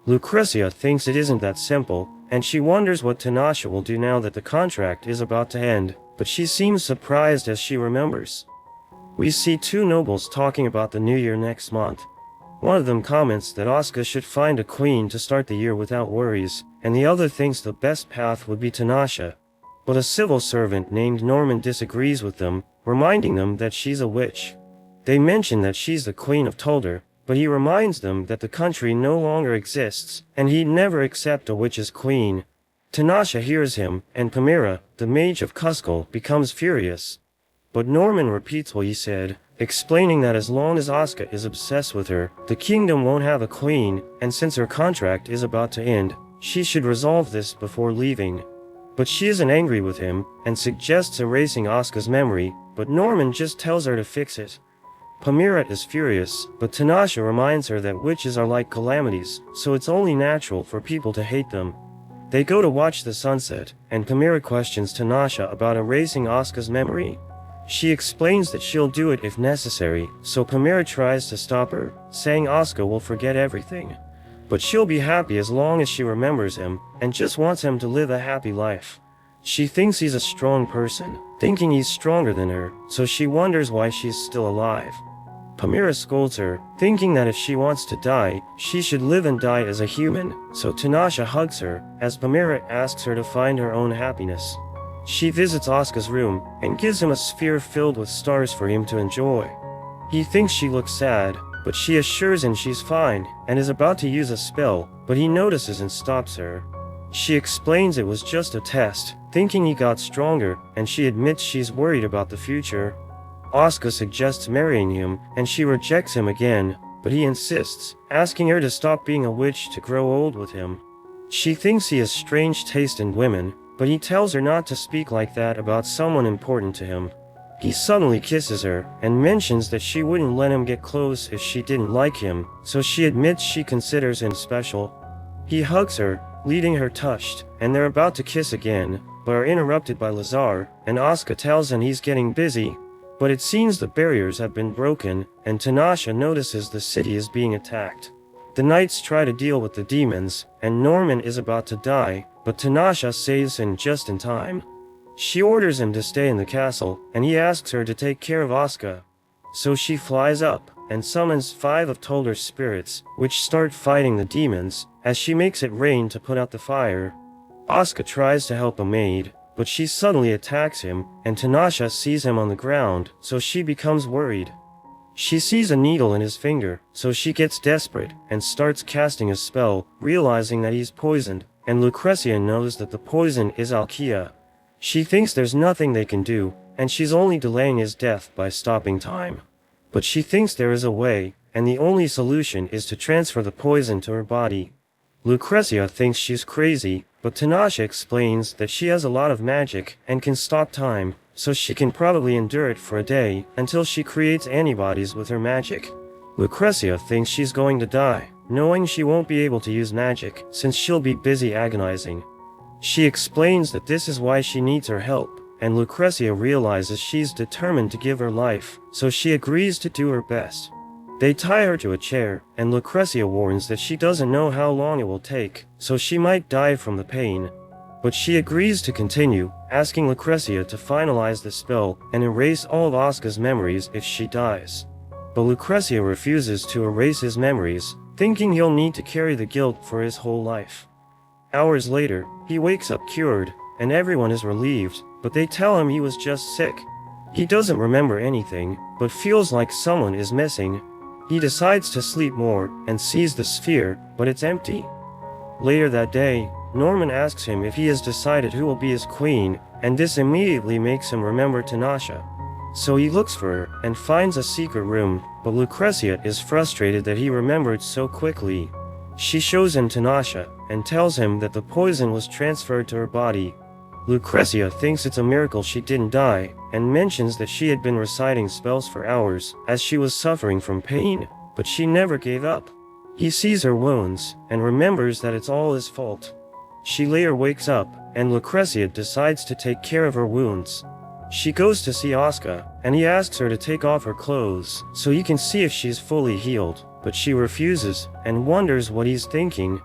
S1: Lucrezia thinks it isn't that simple, and she wonders what Tinasha will do now that the contract is about to end, but she seems surprised as she remembers. We see two nobles talking about the new year next month. One of them comments that Asuka should find a queen to start the year without worries, and the other thinks the best path would be Tinasha. But a civil servant named Norman disagrees with them, reminding them that she's a witch. They mention that she's the queen of Tolder, but he reminds them that the country no longer exists, and he'd never accept a witch as queen. Tinasha hears him, and Pamira, the mage of Kuskal, becomes furious. But Norman repeats what he said, explaining that as long as Asuka is obsessed with her, the kingdom won't have a queen, and since her contract is about to end, she should resolve this before leaving. But she isn't angry with him, and suggests erasing Asuka's memory, but Norman just tells her to fix it. Pamira is furious, but Tinasha reminds her that witches are like calamities, so it's only natural for people to hate them. They go to watch the sunset, and Pamira questions Tinasha about erasing Asuka's memory. She explains that she'll do it if necessary, so Pamira tries to stop her, saying Asuka will forget everything. But she'll be happy as long as she remembers him, and just wants him to live a happy life. She thinks he's a strong person, thinking he's stronger than her, so she wonders why she's still alive. Pamira scolds her, thinking that if she wants to die, she should live and die as a human, so Tinasha hugs her, as Pamira asks her to find her own happiness. She visits Asuka's room, and gives him a sphere filled with stars for him to enjoy. He thinks she looks sad, but she assures him she's fine, and is about to use a spell, but he notices and stops her. She explains it was just a test, thinking he got stronger, and she admits she's worried about the future. Asuka suggests marrying him, and she rejects him again, but he insists, asking her to stop being a witch to grow old with him. She thinks he has strange taste in women, but he tells her not to speak like that about someone important to him. He suddenly kisses her, and mentions that she wouldn't let him get close if she didn't like him, so she admits she considers him special. He hugs her, leaving her touched, and they're about to kiss again, but are interrupted by Lazar, and Asuka tells him he's getting busy. But it seems the barriers have been broken, and Tinasha notices the city is being attacked. The knights try to deal with the demons, and Norman is about to die, but Tinasha saves him just in time. She orders him to stay in the castle, and he asks her to take care of Asuka. So she flies up, and summons 5 of Tolder's spirits, which start fighting the demons, as she makes it rain to put out the fire. Asuka tries to help a maid, but she suddenly attacks him, and Tinasha sees him on the ground, so she becomes worried. She sees a needle in his finger, so she gets desperate, and starts casting a spell, realizing that he's poisoned, and Lucrezia knows that the poison is arika. She thinks there's nothing they can do, and she's only delaying his death by stopping time. But she thinks there is a way, and the only solution is to transfer the poison to her body. Lucrezia thinks she's crazy, but Tinasha explains that she has a lot of magic and can stop time, so she can probably endure it for a day until she creates antibodies with her magic. Lucrezia thinks she's going to die, knowing she won't be able to use magic since she'll be busy agonizing. She explains that this is why she needs her help, and Lucrezia realizes she's determined to give her life, so she agrees to do her best. They tie her to a chair, and Lucrezia warns that she doesn't know how long it will take, so she might die from the pain. But she agrees to continue, asking Lucrezia to finalize the spell and erase all of Oscar's memories if she dies. But Lucrezia refuses to erase his memories, thinking he'll need to carry the guilt for his whole life. Hours later, he wakes up cured, and everyone is relieved, but they tell him he was just sick. He doesn't remember anything, but feels like someone is missing. He decides to sleep more, and sees the sphere, but it's empty. Later that day, Norman asks him if he has decided who will be his queen, and this immediately makes him remember Tinasha. So he looks for her, and finds a secret room, but Lucrezia is frustrated that he remembered so quickly. She shows him Tinasha, and tells him that the poison was transferred to her body. Lucrezia thinks it's a miracle she didn't die, and mentions that she had been reciting spells for hours, as she was suffering from pain, but she never gave up. He sees her wounds, and remembers that it's all his fault. She later wakes up, and Lucrezia decides to take care of her wounds. She goes to see Oscar, and he asks her to take off her clothes, so he can see if she's fully healed, but she refuses, and wonders what he's thinking.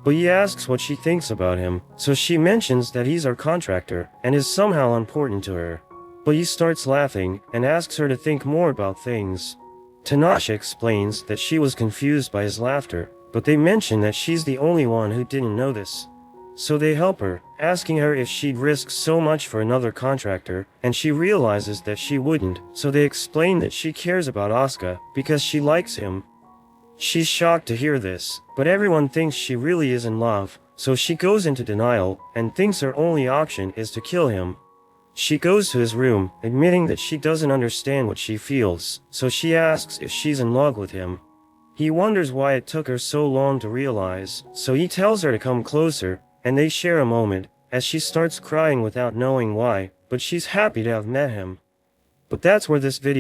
S1: But he asks what she thinks about him, so she mentions that he's her contractor, and is somehow important to her. But he starts laughing, and asks her to think more about things. Tinasha explains that she was confused by his laughter, but they mention that she's the only one who didn't notice. So they help her, asking her if she'd risk so much for another contractor, and she realizes that she wouldn't, so they explain that she cares about Oscar because she likes him. She's shocked to hear this, but everyone thinks she really is in love, so she goes into denial, and thinks her only option is to kill him. She goes to his room, admitting that she doesn't understand what she feels, so she asks if she's in love with him. He wonders why it took her so long to realize, so he tells her to come closer, and they share a moment, as she starts crying without knowing why, but she's happy to have met him. But that's where this video